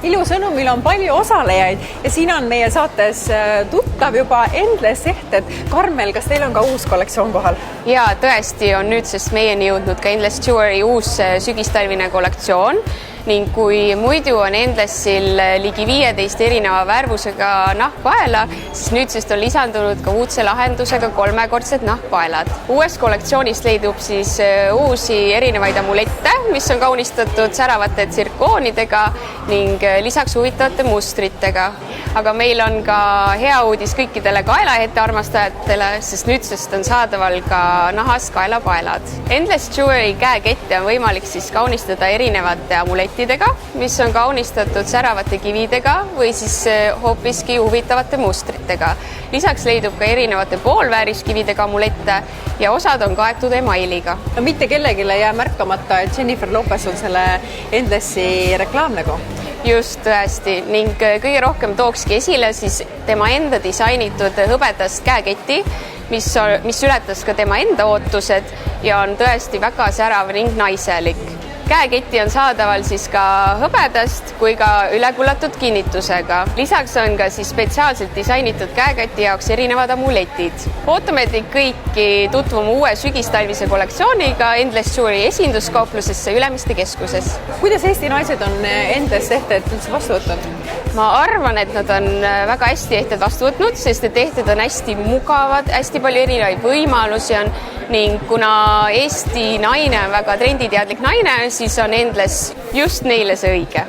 ilusõnumil on palju osalejaid ja siin on meie saates tuttav juba Endless Ehted. Karmel, kas teil on ka uus kollektsioon kohal? Ja tõesti on nüüdsest meieni jõudnud ka Endless Jewelry uus sügistalvine kollektsioon. Ning kui muidu on Endlessil ligi 15 erineva värvusega nahkpaela, siis nüüdsest on lisandunud ka uudse lahendusega 3-kordsed nahkpaelad. Uuest kollektsioonist leidub siis uusi erinevaid amulette, mis on kaunistatud säravate tsirkoonidega ning lisaks huvitavate mustritega. Aga meil on ka hea uudis kõikidele kaelaehte armastajatele, sest nüüdsest on saadaval ka nahast kaelapaelad. Endless Jewelry käekette on võimalik siis kaunistada erinevate amulettidega, mis on kaunistatud säravate kividega või siis hoopiski huvitavate mustritega. Lisaks leidub ka erinevate poolvääriskividega amulette ja osad on kaetud emailiga. No mitte kellegile jää märkamata, et Jennifer Lopez on selle Endlessi reklaamnägu. Just tõesti ning kõige rohkem tookski esile siis tema enda disainitud hõbedast käeketti, mis ületas ka tema enda ootused ja on tõesti väga särav ning naiselik. Käeketti on saadaval siis ka hõbedast kui ka ülekullatud kinnitusega. Lisaks on ka siis spetsiaalselt disainitud käeketi jaoks erinevad amuletid. Ootame teid kõiki tutvuma uue sügistalvise kollektsiooniga Endless Jewelry esinduskauplusesse Ülemiste keskuses. Kuidas Eesti naised on Endless Ehted üldse vastu võtnud? Ma arvan, et nad on väga hästi ehted vastu võtnud, sest et ehted on hästi mugavad, hästi palju erinevaid võimalusi on ning kuna Eesti naine on väga trenditeadlik naine, siis on Endless just neile see õige.